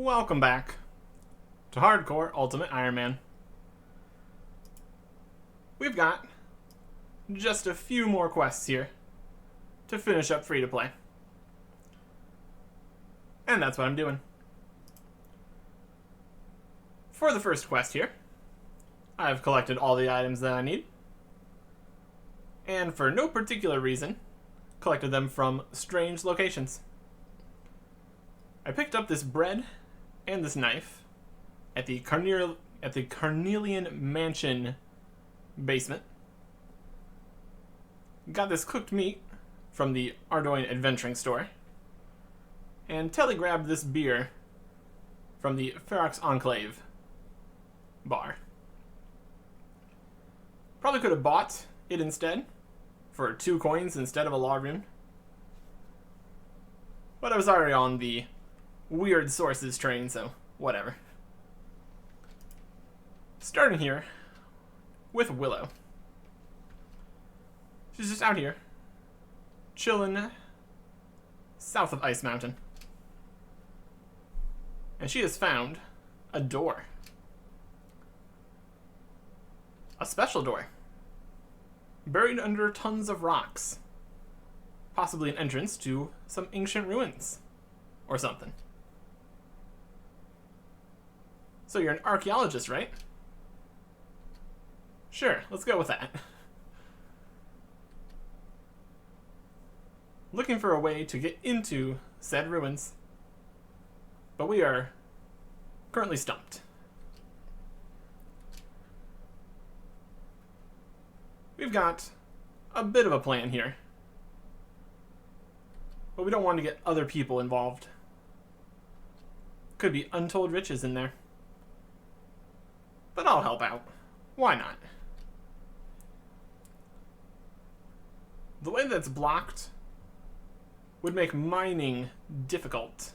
Welcome back to Hardcore Ultimate Iron Man. We've got just a few more quests here to finish up free-to-play. And that's what I'm doing. For the first quest here, I've collected all the items that I need. And for no particular reason, collected them from strange locations. I picked up this bread and this knife at the Carnelian Mansion basement. Got this cooked meat from the Ardoin Adventuring Store. And telegrabbed this beer from the Ferox Enclave bar. Probably could have bought it instead for 2 coins instead of a law rune. But I was already on the weird sources train, so whatever. Starting here with Willow. She's just out here, chilling south of Ice Mountain. And she has found a door. A special door. Buried under tons of rocks. Possibly an entrance to some ancient ruins. Or something. So you're an archaeologist, right? Sure, let's go with that. Looking for a way to get into said ruins. But we are currently stumped. We've got a bit of a plan here. But we don't want to get other people involved. Could be untold riches in there. But I'll help out. Why not? The way that's blocked would make mining difficult.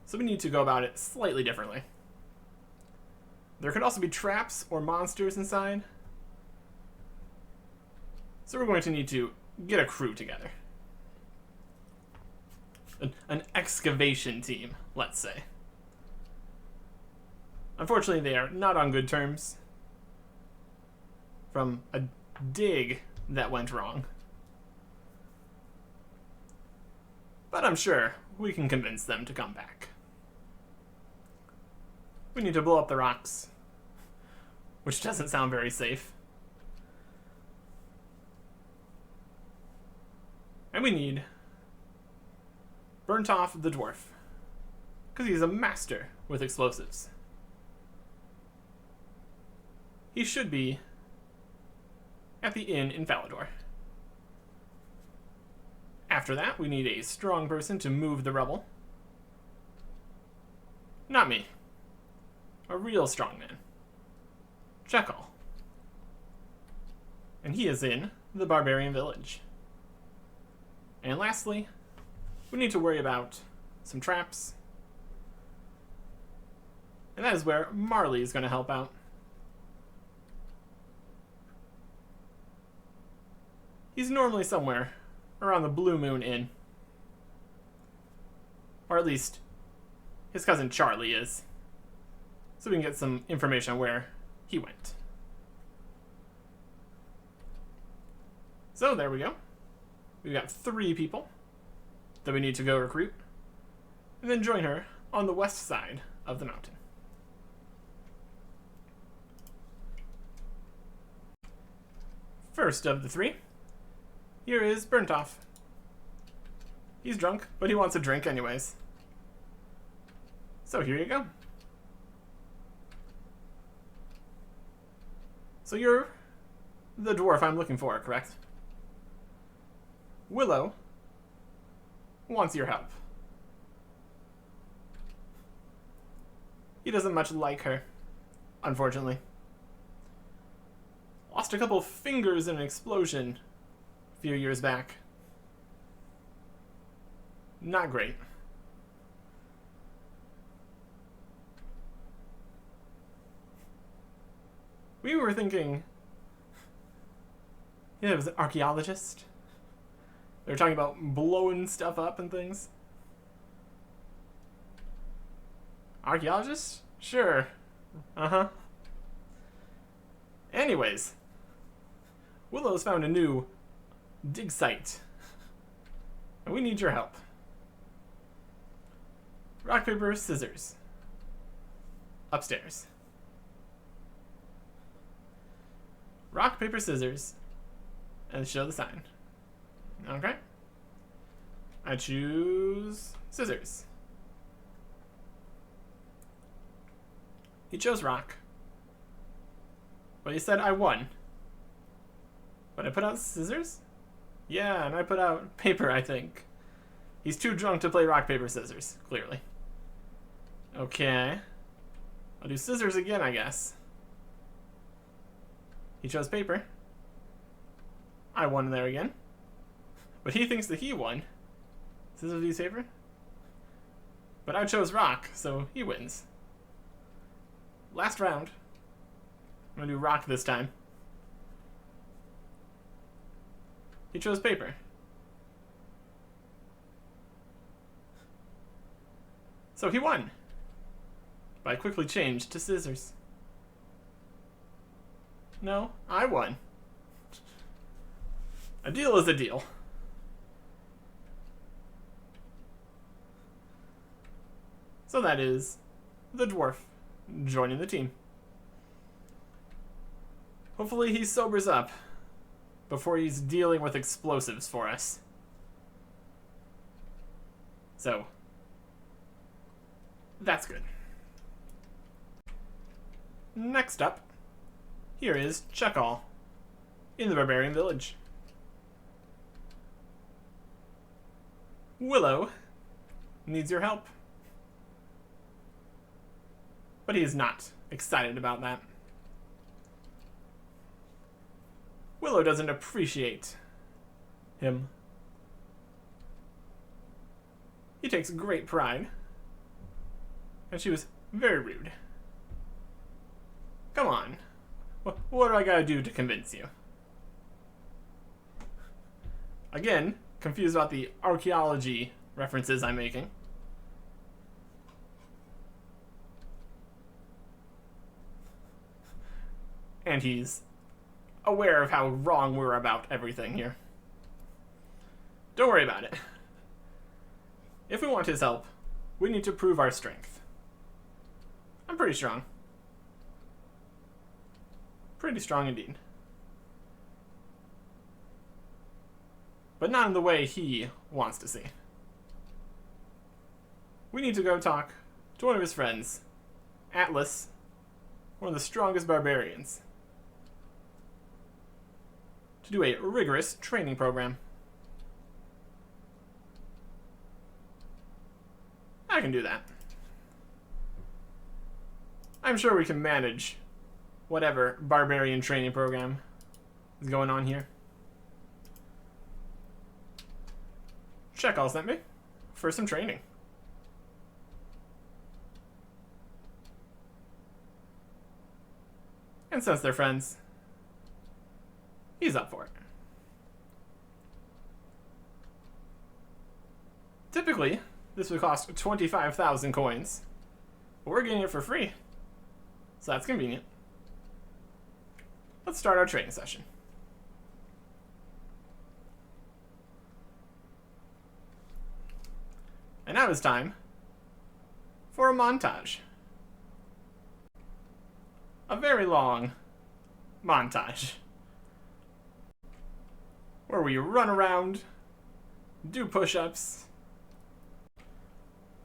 So we need to go about it slightly differently. There could also be traps or monsters inside. So we're going to need to get a crew together. An excavation team, let's say. Unfortunately, they are not on good terms from a dig that went wrong. But I'm sure we can convince them to come back. We need to blow up the rocks, which doesn't sound very safe. And we need Burntoff the Dwarf, because he's a master with explosives. He should be at the inn in Falador. After that, we need a strong person to move the rubble. Not me. A real strong man. Chekhal. And he is in the barbarian village. And lastly, we need to worry about some traps. And that is where Marley is going to help out. He's normally somewhere around the Blue Moon Inn. Or at least, his cousin Charlie is. So we can get some information on where he went. So there we go. We've got 3 people that we need to go recruit. And then join her on the west side of the mountain. First of the 3. Here is Burntoff. He's drunk, but he wants a drink anyways. So here you go. So you're the dwarf I'm looking for, correct? Willow wants your help. He doesn't much like her, unfortunately. Lost a couple fingers in an explosion a few years back. Not great. We were thinking, yeah, it was an archaeologist. They were talking about blowing stuff up and things. Archaeologist? Sure. Uh-huh. Anyways, Willow's found a new dig site. And we need your help. Rock, paper, scissors. Upstairs. Rock, paper, scissors. And show the sign. Okay. I choose scissors. He chose rock. But he said I won. But I put out scissors? Yeah, and I put out paper, I think. He's too drunk to play rock, paper, scissors, clearly. Okay. I'll do scissors again, I guess. He chose paper. I won there again. But he thinks that he won. Scissors, vs. paper? But I chose rock, so he wins. Last round. I'm gonna do rock this time. He chose paper. So he won. But I quickly changed to scissors. No, I won. A deal is a deal. So that is the dwarf joining the team. Hopefully he sobers up before he's dealing with explosives for us. So, that's good. Next up, here is Checkall in the Barbarian Village. Willow needs your help. But he is not excited about that. Willow doesn't appreciate him. He takes great pride. And she was very rude. Come on. What do I gotta do to convince you? Again, confused about the archaeology references I'm making. And he's aware of how wrong we're about everything here. Don't worry about it. If we want his help, we need to prove our strength. I'm pretty strong. Pretty strong indeed. But not in the way he wants to see. We need to go talk to one of his friends, Atlas, one of the strongest barbarians, to do a rigorous training program. I can do that. I'm sure we can manage whatever barbarian training program is going on here. Checkall sent me for some training. And since they're friends, he's up for it. Typically, this would cost 25,000 coins, but we're getting it for free, so that's convenient. Let's start our training session. And now it's time for a montage. A very long montage where we run around, do push-ups,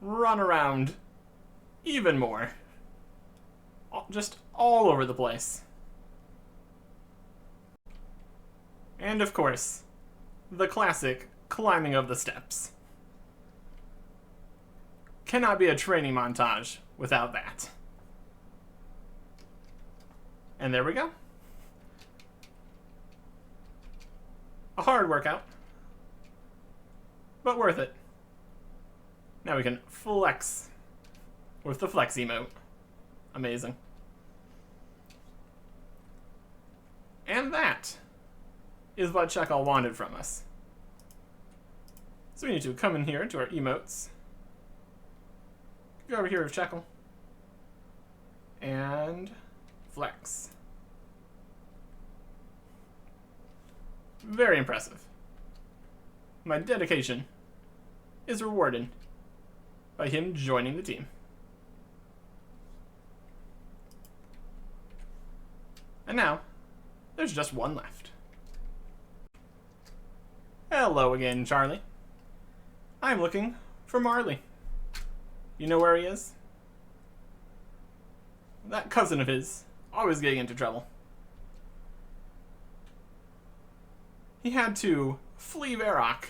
run around even more, just all over the place. And of course, the classic climbing of the steps. Cannot be a training montage without that. And there we go. A hard workout, but worth it. Now we can flex with the flex emote. Amazing. And that is what Checkall wanted from us. So we need to come in here to our emotes. Go over here with Checkall. And flex. Very impressive. My dedication is rewarded by him joining the team. And now, there's just one left. Hello again, Charlie. I'm looking for Marley. You know where he is? That cousin of his, always getting into trouble. He had to flee Varrock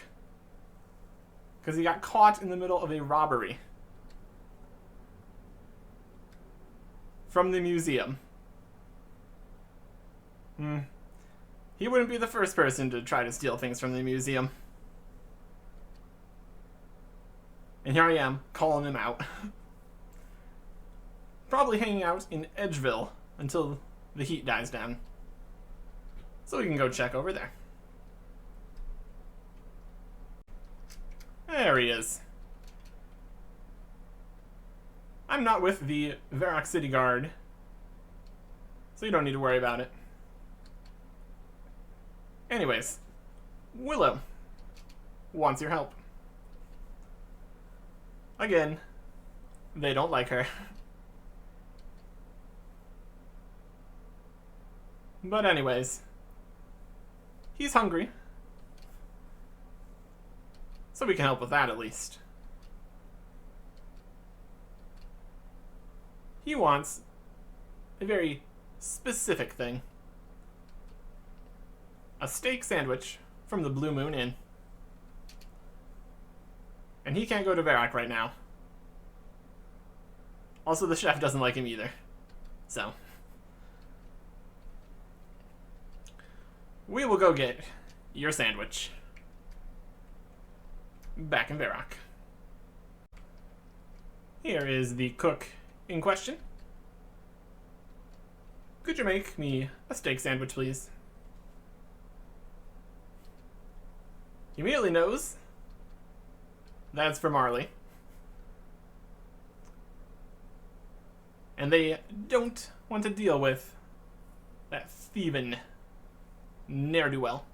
because he got caught in the middle of a robbery from the museum. He wouldn't be the first person to try to steal things from the museum. And here I am, calling him out. Probably hanging out in Edgeville until the heat dies down. So we can go check over there. There he is. I'm not with the Varrock City Guard, so you don't need to worry about it. Anyways, Willow wants your help. Again, they don't like her. But anyways, he's hungry, so we can help with that at least. He wants a very specific thing. A steak sandwich from the Blue Moon Inn. And he can't go to Varrock right now. Also, the chef doesn't like him either. So we will go get your sandwich back in Varrock. Here is the cook in question. Could you make me a steak sandwich, please? He immediately knows that's for Marley. And they don't want to deal with that thieving ne'er-do-well.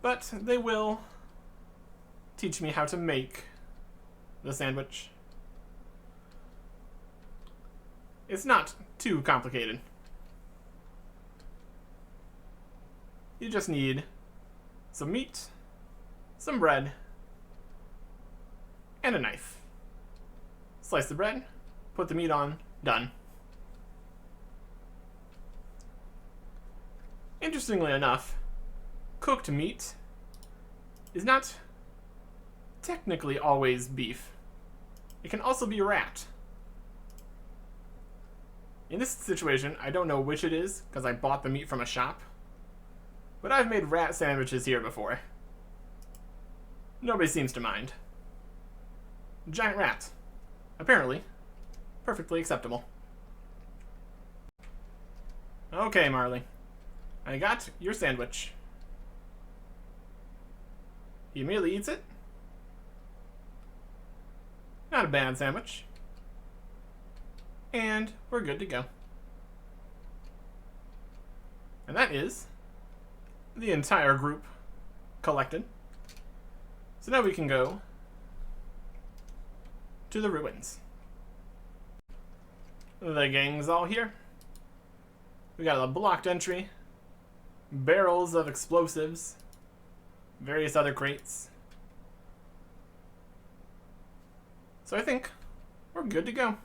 But they will teach me how to make the sandwich. It's not too complicated. You just need some meat, some bread, and a knife. Slice the bread, put the meat on, done. Interestingly enough, cooked meat is not technically always beef. It can also be rat. In this situation, I don't know which it is because I bought the meat from a shop, but I've made rat sandwiches here before. Nobody seems to mind. Giant rat. Apparently, perfectly acceptable. Okay, Marley. I got your sandwich. He immediately eats it. Not a bad sandwich. And we're good to go. And that is the entire group collected. So now we can go to the ruins. The gang's all here. We got a blocked entry, barrels of explosives, various other crates. So I think we're good to go.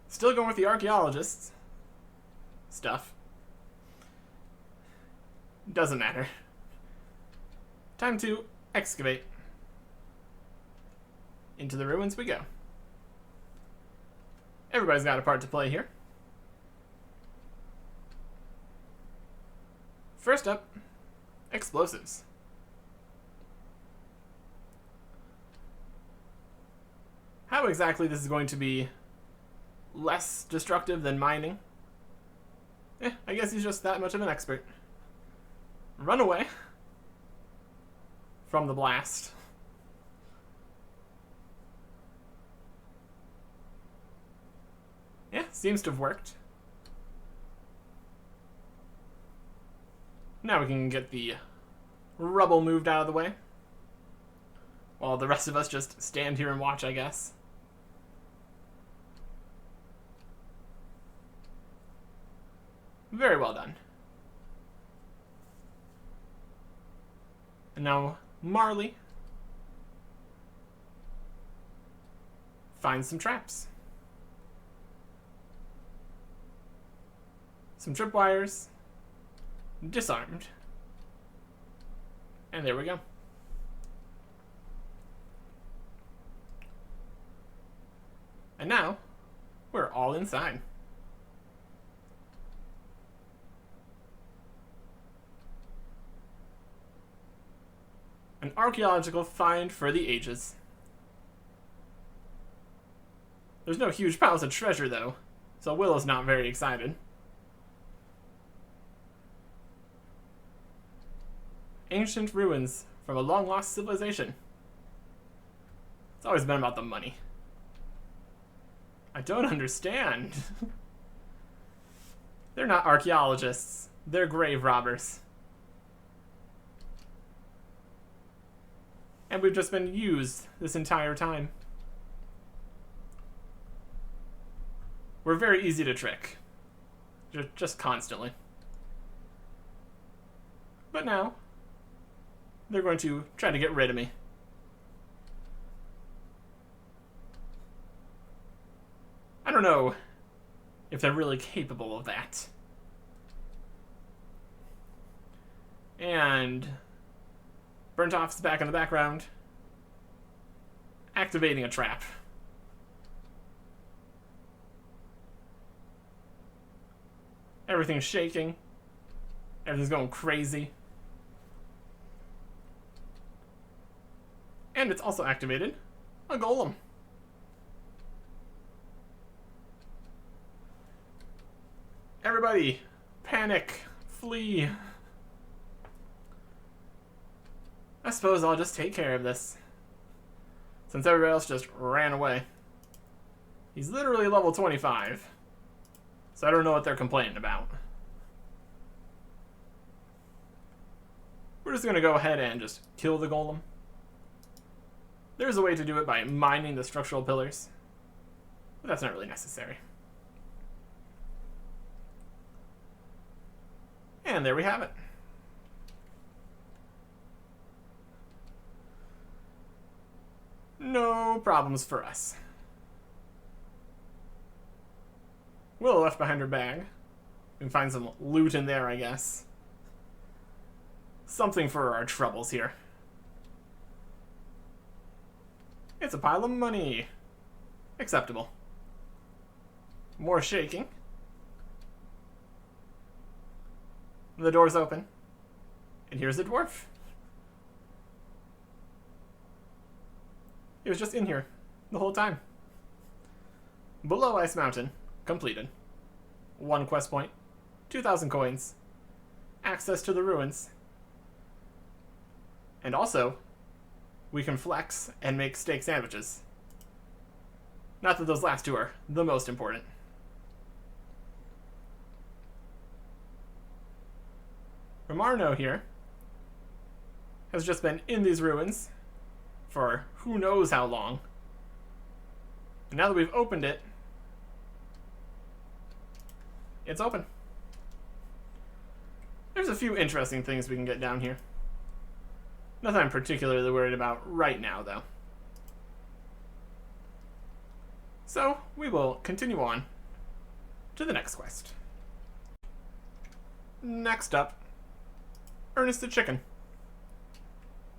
Still going with the archaeologists stuff. Doesn't matter. Time to excavate. Into the ruins we go. Everybody's got a part to play here. First up, explosives. How exactly this is going to be less destructive than mining? I guess he's just that much of an expert. Run away from the blast. Seems to have worked. Now we can get the rubble moved out of the way, while the rest of us just stand here and watch, I guess. Very well done. And now Marley finds some traps. Some tripwires. Disarmed. And there we go. And now, we're all inside. An archaeological find for the ages. There's no huge piles of treasure, though, so Willow's not very excited. Ancient ruins from a long-lost civilization. It's always been about the money. I don't understand. They're not archaeologists. They're grave robbers. And we've just been used this entire time. We're very easy to trick. Just constantly. But now, they're going to try to get rid of me. I don't know if they're really capable of that. And Burnt Off's back in the background, activating a trap. Everything's shaking. Everything's going crazy. And it's also activated a golem. Everybody, panic, flee. I suppose I'll just take care of this, since everybody else just ran away. He's literally level 25, so I don't know what they're complaining about. We're just gonna go ahead and just kill the golem. There's a way to do it by mining the structural pillars, but that's not really necessary. And there we have it. No problems for us. Willow left behind her bag. We can find some loot in there, I guess. Something for our troubles here. It's a pile of money. Acceptable. More shaking. The door's open. And here's the dwarf. He was just in here the whole time. Below Ice Mountain. Completed. 1 quest point. 2,000 coins. Access to the ruins. And also, we can flex and make steak sandwiches. Not that those last two are the most important. Romarno here has just been in these ruins for who knows how long. And now that we've opened it, it's open. There's a few interesting things we can get down here. Nothing I'm particularly worried about right now, though. So, we will continue on to the next quest. Next up, Ernest the Chicken.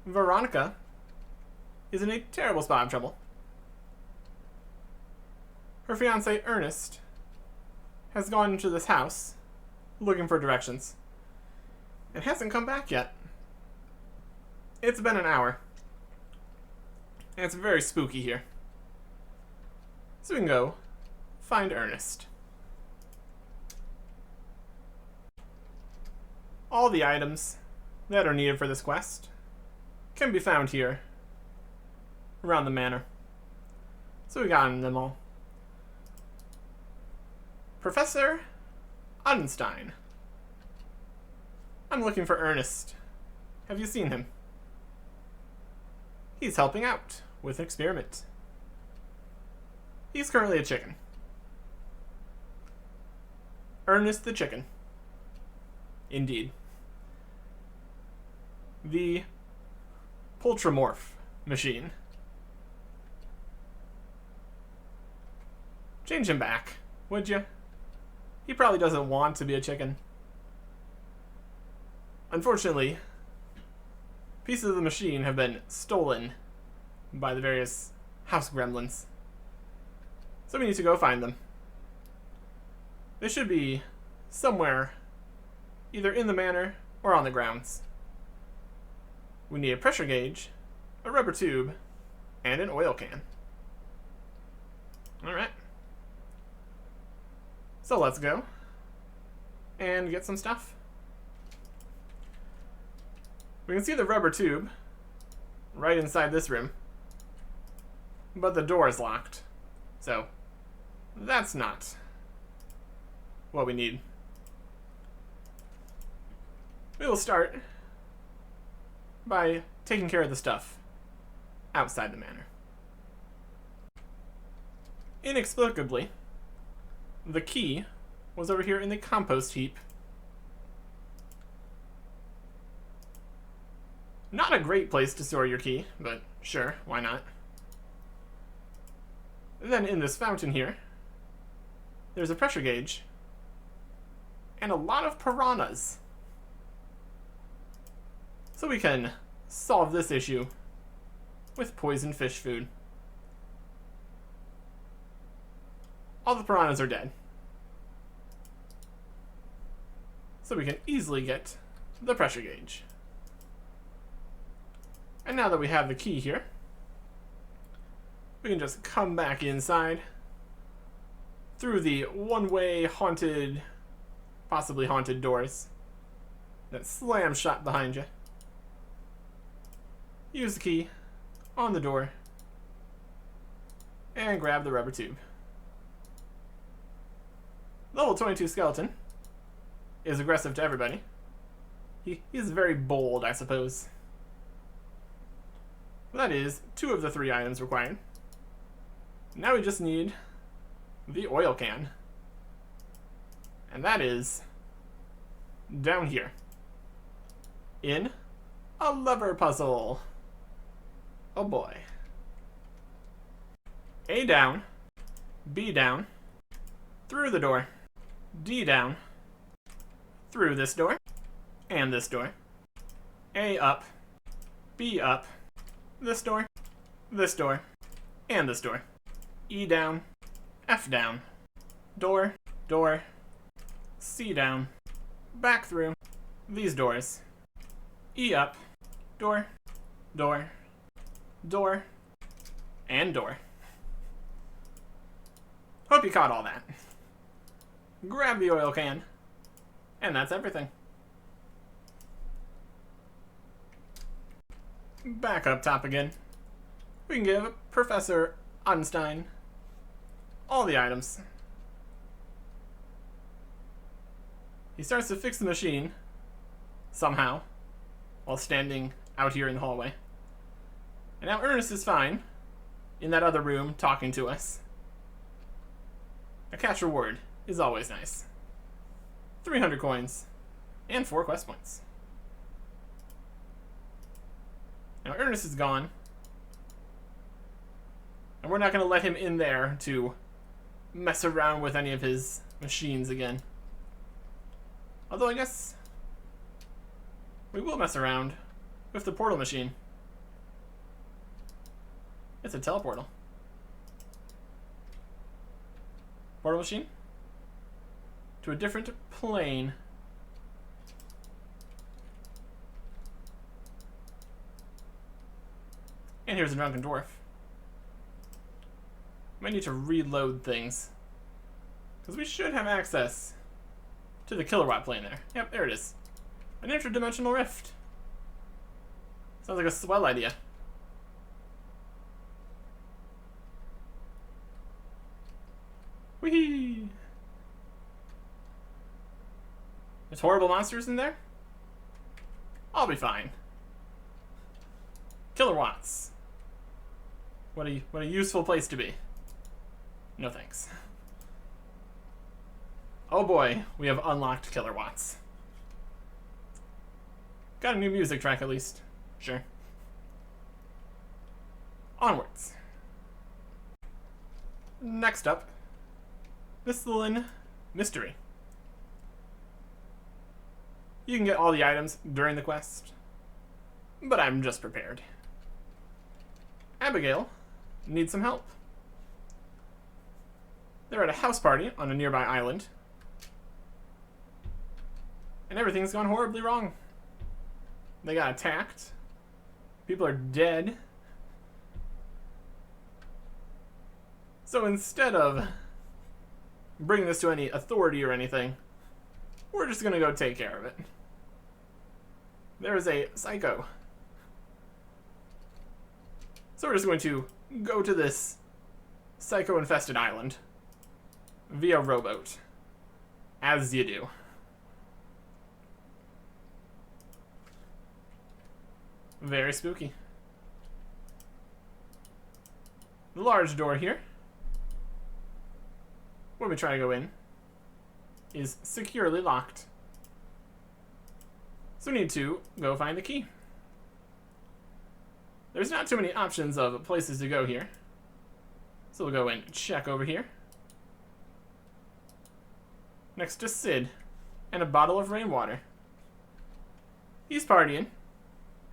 Veronica is in a terrible spot of trouble. Her fiancé, Ernest, has gone into this house looking for directions and hasn't come back yet. It's been an hour. And it's very spooky here. So we can go find Ernest. All the items that are needed for this quest can be found here around the manor. So we got them all. Professor Einstein. I'm looking for Ernest. Have you seen him? He's helping out with an experiment. He's currently a chicken. Ernest the chicken. Indeed. The Poltramorph machine. Change him back, would you? He probably doesn't want to be a chicken. Unfortunately, pieces of the machine have been stolen by the various house gremlins. So we need to go find them. They should be somewhere, either in the manor or on the grounds. We need a pressure gauge, a rubber tube, and an oil can. Alright. So let's go and get some stuff. We can see the rubber tube right inside this room, but the door is locked. So that's not what we need. We will start by taking care of the stuff outside the manor. Inexplicably, the key was over here in the compost heap. Not a great place to store your key, but sure, why not? Then in this fountain here, there's a pressure gauge and a lot of piranhas. So we can solve this issue with poisoned fish food. All the piranhas are dead. So we can easily get the pressure gauge. And now that we have the key here, we can just come back inside through the one-way haunted, possibly haunted doors that slam shut behind you. Use the key on the door and grab the rubber tube. Level 22 skeleton is aggressive to everybody. He's very bold, I suppose. That is 2 of the 3 items required. Now we just need the oil can. And that is down here in a lever puzzle. Oh boy. A down, B down, through the door, D down, through this door, and this door. A up, B up, this door, and this door. E down, F down, door, door, C down, back through these doors. E up, door, door, door, and door. Hope you caught all that. Grab the oil can, and that's everything. Back up top again. We can give Professor Einstein all the items. He starts to fix the machine, somehow, while standing out here in the hallway. And now Ernest is fine, in that other room, talking to us. A cash reward is always nice. 300 coins, and 4 quest points. Now Ernest is gone, and we're not going to let him in there to mess around with any of his machines again. Although I guess we will mess around with the portal machine. It's a teleportal. Portal machine to a different plane. And here's a drunken dwarf. Might need to reload things, because we should have access to the kilowatt plane there. Yep, there it is. An interdimensional rift. Sounds like a swell idea. Whee! There's horrible monsters in there? I'll be fine. Killer Watts. What a useful place to be. No thanks. Oh boy, we have unlocked Killer Watts. Got a new music track at least. Sure. Onwards. Next up, Mistlin Mystery. You can get all the items during the quest, but I'm just prepared. Abigail needs some help. They're at a house party on a nearby island, and everything's gone horribly wrong. They got attacked. People are dead. So instead of bringing this to any authority or anything, we're just gonna go take care of it. There is a psycho. So we're just going to go to this psycho-infested island via rowboat, as you do. Very spooky. The large door here, when we try to go in, is securely locked. So we need to go find the key. There's not too many options of places to go here. So we'll go and check over here. Next to Sid, and a bottle of rainwater. He's partying,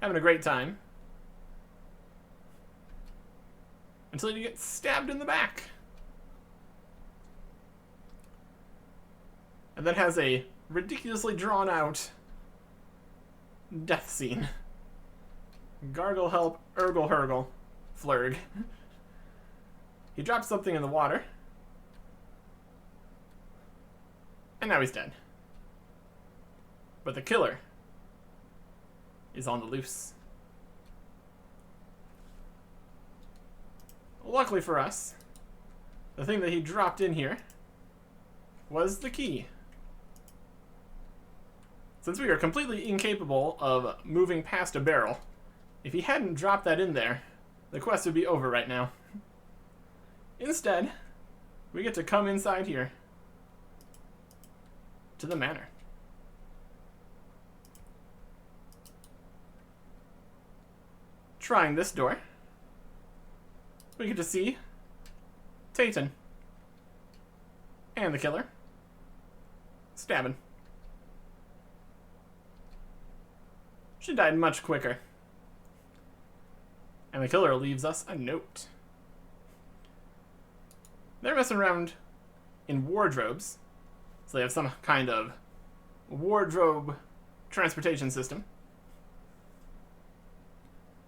having a great time, until you get stabbed in the back. And that has a ridiculously drawn out death scene. Gargle help, Urgle Hurgle, Flurg. He dropped something in the water, and now he's dead. But the killer is on the loose. Luckily for us, the thing that he dropped in here was the key. Since we are completely incapable of moving past a barrel, if he hadn't dropped that in there, the quest would be over right now. Instead, we get to come inside here to the manor. Trying this door, we get to see Tayton and the killer stabbing. She died much quicker. And the killer leaves us a note. They're messing around in wardrobes. So they have some kind of wardrobe transportation system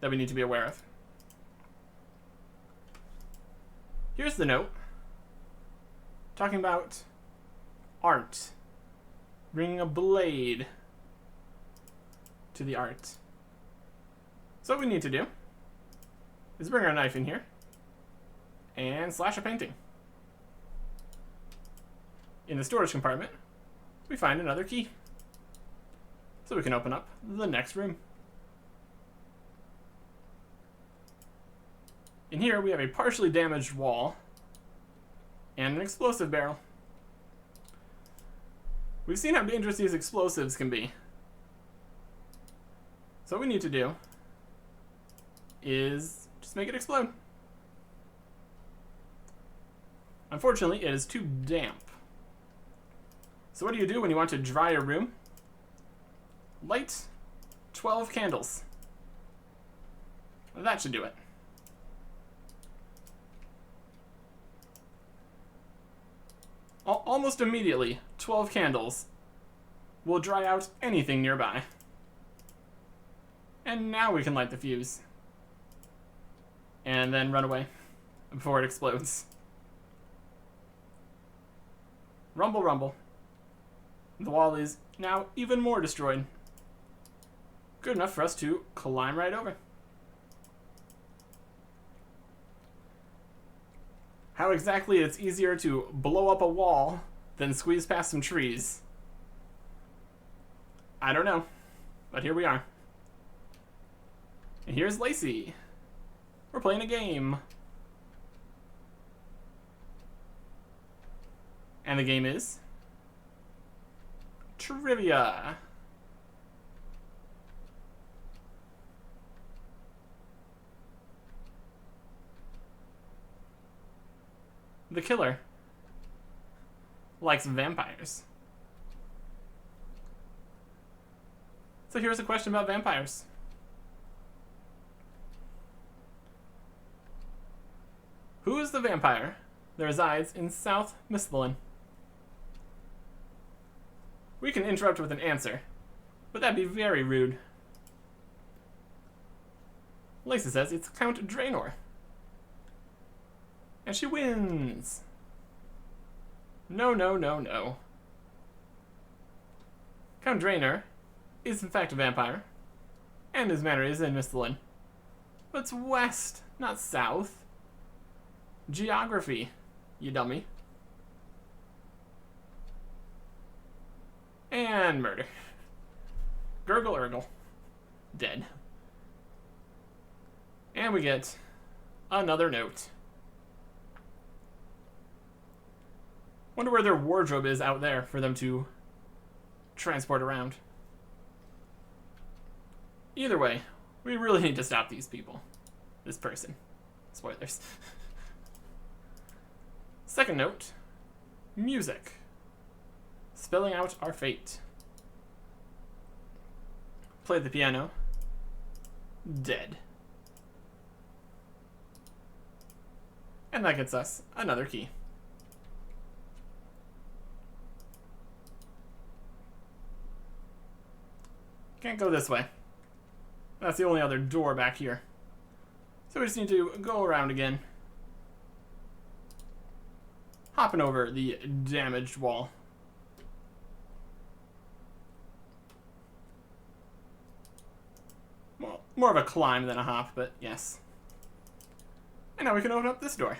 that we need to be aware of. Here's the note talking about art. Bringing a blade to the art. So what we need to do is bring our knife in here and slash a painting. In the storage compartment, we find another key. So we can open up the next room. In here, we have a partially damaged wall and an explosive barrel. We've seen how dangerous these explosives can be. So what we need to do is just make it explode. Unfortunately, it is too damp. So what do you do when you want to dry a room? Light 12 candles. That should do it. Almost immediately, 12 candles will dry out anything nearby. And now we can light the fuse. And then run away before it explodes. Rumble, rumble. The wall is now even more destroyed. Good enough for us to climb right over. How exactly it's easier to blow up a wall than squeeze past some trees I don't know. But here we are. And here's Lacey. We're playing a game. And the game is Trivia. The killer likes vampires. So here's a question about vampires. Who is the vampire that resides in South Misthalin? We can interrupt with an answer, but that'd be very rude. Lacey says it's Count Draenor. And she wins. No, no, no, no. Count Draenor is in fact a vampire, and his manor is in Misthalin. But it's west, not south. Geography, you dummy. And murder. Gurgle Urgle. Dead. And we get another note. Wonder where their wardrobe is out there for them to transport around. Either way, we really need to stop these people. This person. Spoilers. Second note. Music. Spelling out our fate. Play the piano. Dead. And that gets us another key. Can't go this way. That's the only other door back here. So we just need to go around again. Hopping over the damaged wall. Well, more of a climb than a hop, but yes. And now we can open up this door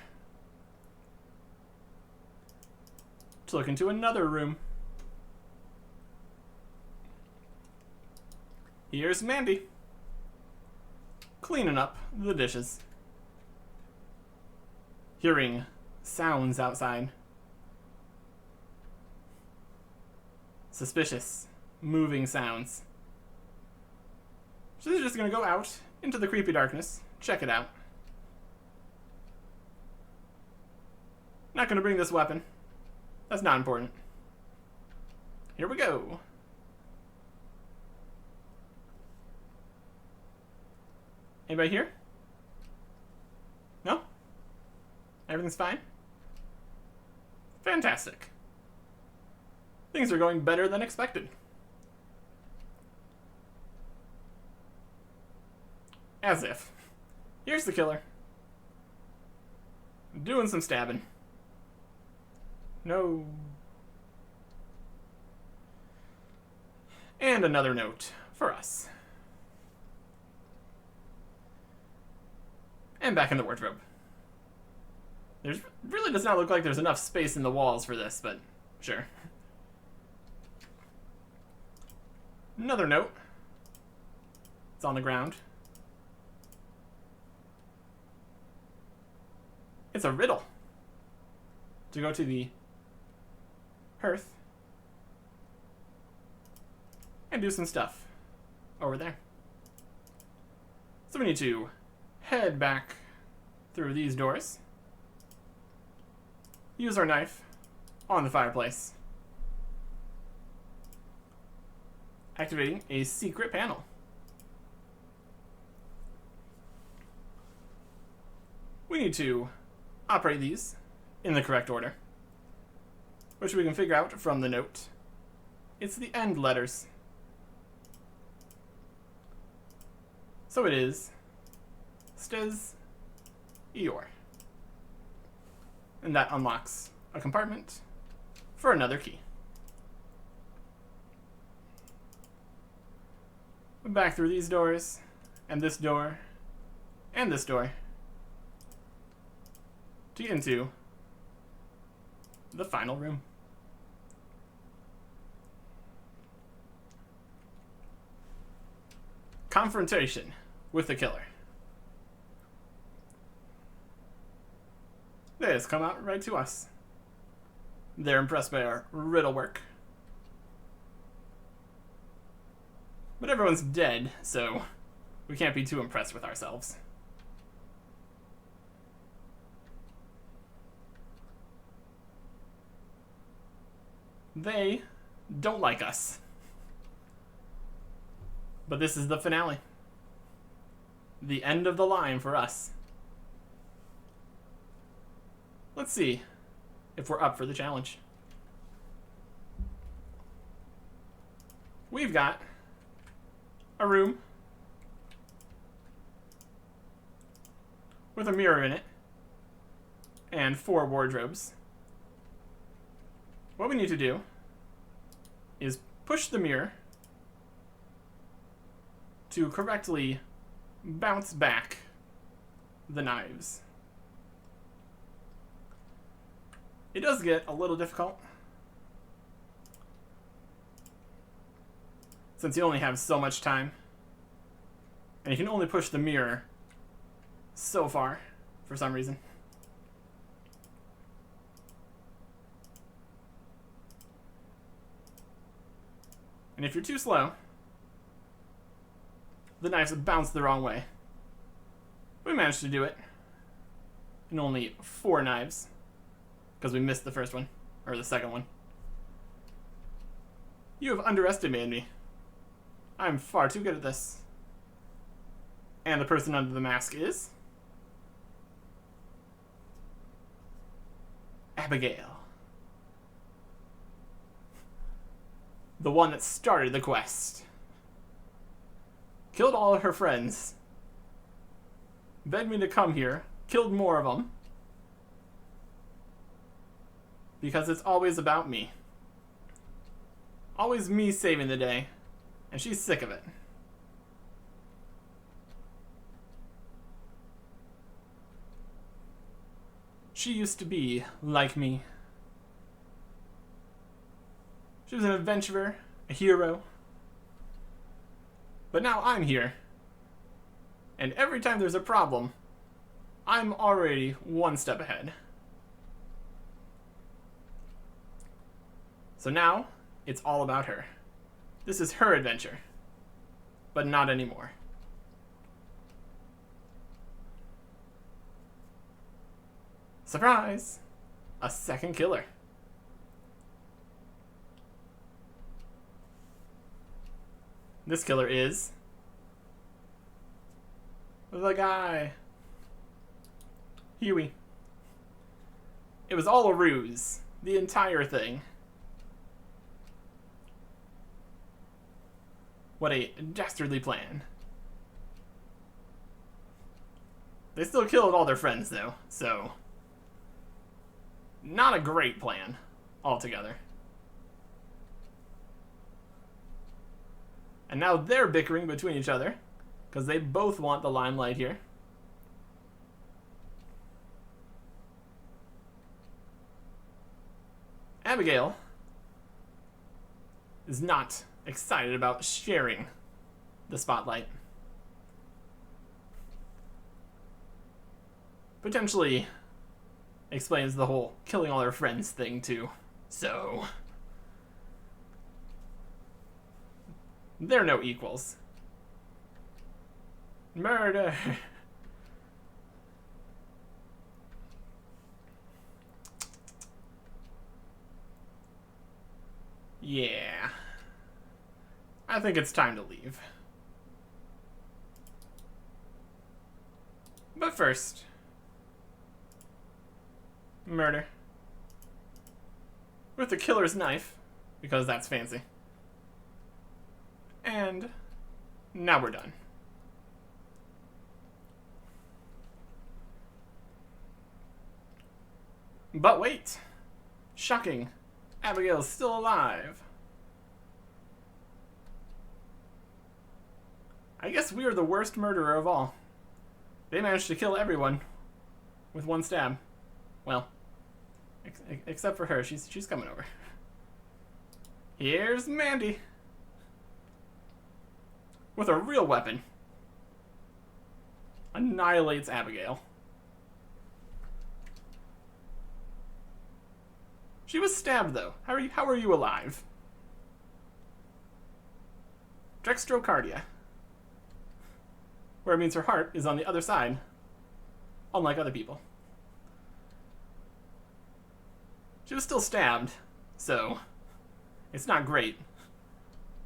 to look into another room. Here's Mandy, cleaning up the dishes. Hearing sounds outside. Suspicious, moving sounds. She's just gonna go out into the creepy darkness, check it out. Not gonna bring this weapon. That's not important. Here we go. Anybody here? No? Everything's fine? Fantastic. Things are going better than expected. As if. Here's the killer. Doing some stabbing. No. And another note for us. And back in the wardrobe. There's really does not look like there's enough space in the walls for this, but sure. Another note. It's on the ground. It's a riddle. To go to the hearth and do some stuff over there. So we need to head back through these doors. Use our knife on the fireplace. Activating a secret panel. We need to operate these in the correct order, which we can figure out from the note. It's the end letters. So it is Stes Eeyore. And that unlocks a compartment for another key. Back through these doors, and this door, and this door, to get into the final room. confrontation with the killer. They just come out right to us. They're impressed by our riddle work. But everyone's dead, so we can't be too impressed with ourselves. They don't like us. But this is the finale. The end of the line for us. Let's see if we're up for the challenge. We've got a room with a mirror in it and 4 wardrobes. What we need to do is push the mirror to correctly bounce back the knives. It does get a little difficult, since you only have so much time, and you can only push the mirror so far for some reason. And if you're too slow, the knives bounce the wrong way. We managed to do it in only 4 knives, because we missed the first one, or the second one. You have underestimated me. I'm far too good at this. And the person under the mask is Abigail. The one that started the quest. Killed all of her friends. Begged me to come here. Killed more of them. Because it's always about me. Always me saving the day. And she's sick of it. She used to be like me. She was an adventurer, a hero. But now I'm here. And every time there's a problem, I'm already 1 step ahead. So now, it's all about her. This is her adventure. But not anymore. Surprise! A second killer. This killer is the guy. Huey. It was all a ruse. The entire thing. What a dastardly plan. They still killed all their friends, though, so not a great plan altogether. And now they're bickering between each other, because they both want the limelight here. Abigail is not excited about sharing the spotlight. Potentially explains the whole killing all her friends thing, too. So they're no equals. Murder. Yeah. I think it's time to leave. But first, murder. With the killer's knife, because that's fancy. And now we're done. But wait! Shocking. Abigail's still alive. I guess we are the worst murderer of all. They managed to kill everyone with 1 stab. Well, except for her. She's coming over. Here's Mandy. with a real weapon. Annihilates Abigail. She was stabbed, though. How are you alive? Dextrocardia. Where it means her heart is on the other side, unlike other people. She was still stabbed, so it's not great,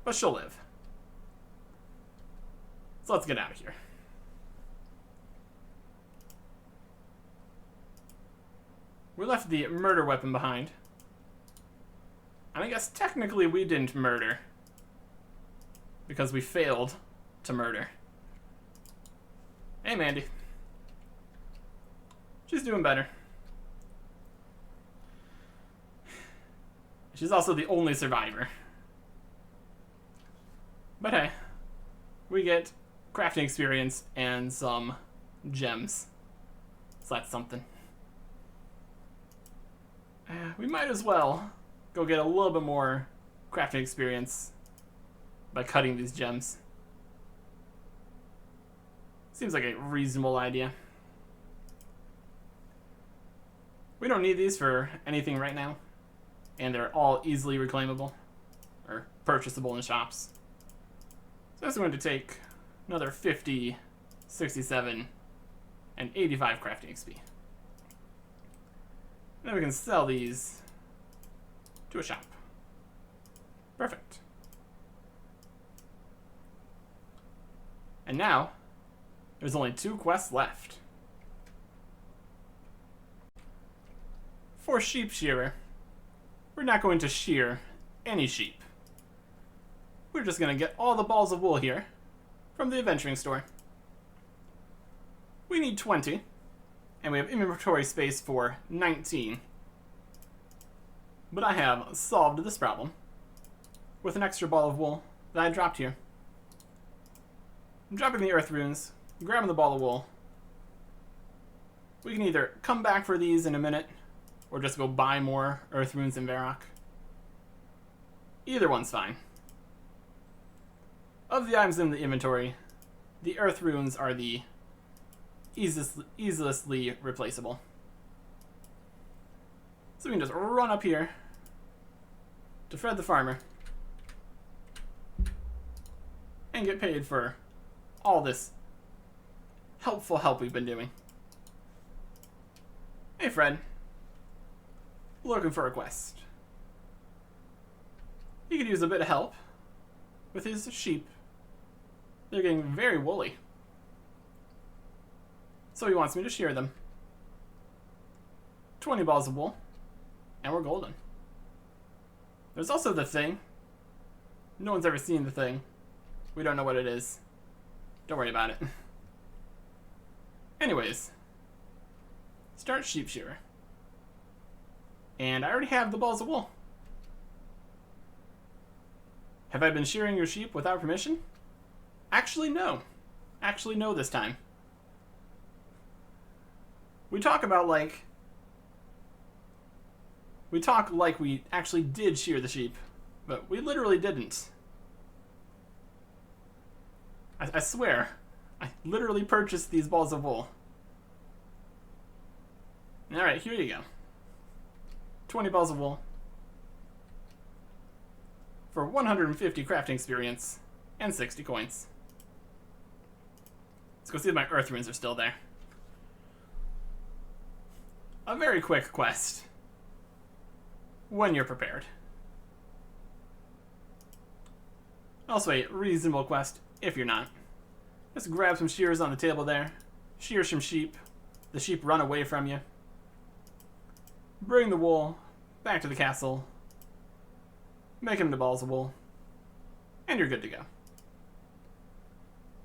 but she'll live. So let's get out of here. We left the murder weapon behind. And I guess technically we didn't murder, because we failed to murder. Hey, Mandy. She's doing better. She's also the only survivor. But hey, we get crafting experience and some gems. So that's something. We might as well go get a little bit more crafting experience by cutting these gems. Seems like a reasonable idea. We don't need these for anything right now, and they're all easily reclaimable or purchasable in shops. So that's going to take another 50, 67, and 85 crafting XP. Then we can sell these to a shop. Perfect. And now, there's only 2 quests left. For Sheep Shearer, we're not going to shear any sheep. We're just going to get all the balls of wool here from the adventuring store. We need 20, and we have inventory space for 19. But I have solved this problem with an extra ball of wool that I dropped here. I'm dropping the earth runes, grabbing the ball of wool. We can either come back for these in a minute, or just go buy more earth runes in Varrock. Either one's fine. Of the items in the inventory, the earth runes are the easily replaceable. So we can just run up here to Fred the Farmer and get paid for all this helpful help we've been doing. Hey Fred, looking for a quest. He could use a bit of help with his sheep. They're getting very woolly. So he wants me to shear them. 20 balls of wool, and we're golden. There's also the thing. No one's ever seen the thing. We don't know what it is. Don't worry about it. Anyways, start sheep shearer. And I already have the balls of wool. Have I been shearing your sheep without permission? Actually, no. Actually, no this time. We talk like we actually did shear the sheep, but we literally didn't. I swear, I literally purchased these balls of wool. Alright, here you go. 20 balls of wool for 150 crafting experience and 60 coins. Let's go see if my earth runes are still there. A very quick quest when you're prepared. Also a reasonable quest if you're not. Just grab some shears on the table there, shear some sheep, the sheep run away from you, bring the wool back to the castle, make them into balls of wool, and you're good to go.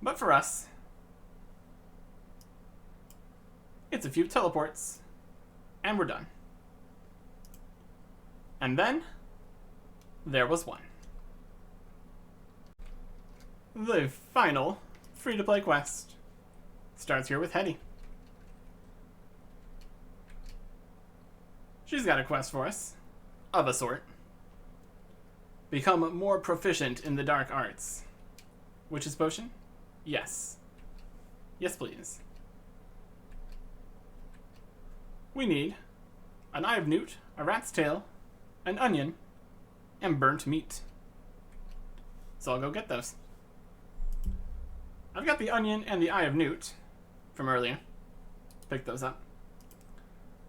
But for us, it's a few teleports, and we're done. And then, there was one. The final free-to-play quest starts here with Hetty. She's got a quest for us, of a sort. Become more proficient in the dark arts. Witch's potion? Yes. Yes, please. We need an eye of newt, a rat's tail, an onion, and burnt meat. So I'll go get those. I've got the onion and the eye of newt from earlier. Pick those up.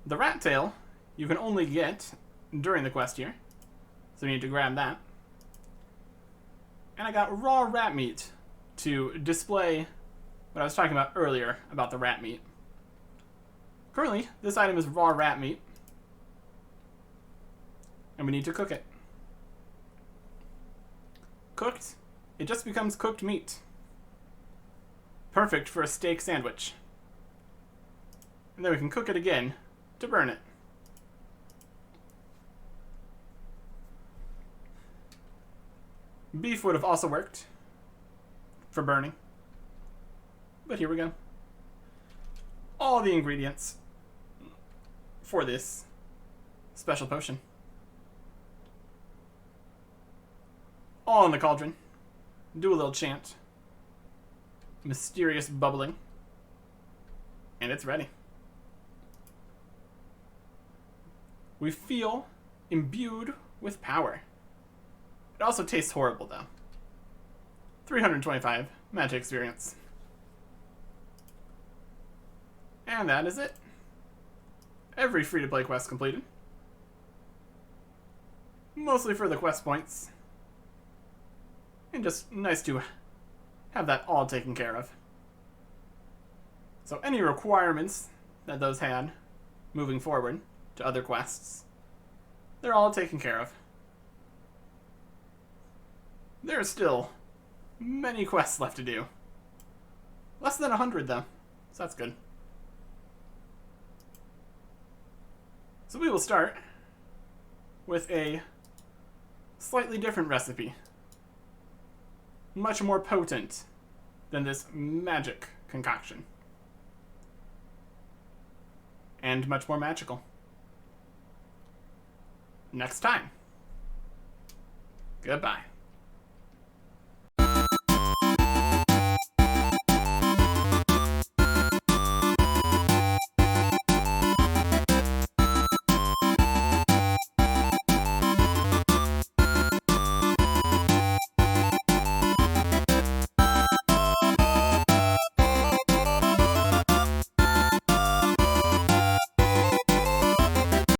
The rat tail you can only get during the quest here, so we need to grab that. And I got raw rat meat to display what I was talking about earlier about the rat meat. Currently, this item is raw rat meat, and we need to cook it. Cooked, it just becomes cooked meat. Perfect for a steak sandwich. And then we can cook it again to burn it. Beef would have also worked for burning. But here we go. All the ingredients for this special potion. All in the cauldron. Do a little chant. Mysterious bubbling. And it's ready. We feel imbued with power. It also tastes horrible, though. 325 magic experience. And that is it. Every free-to-play quest completed. Mostly for the quest points. And just nice to have that all taken care of. So any requirements that those had moving forward to other quests, they're all taken care of. There are still many quests left to do. Less than 100 though, so that's good. So we will start with a slightly different recipe. Much more potent than this magic concoction. And much more magical. Next time. Goodbye.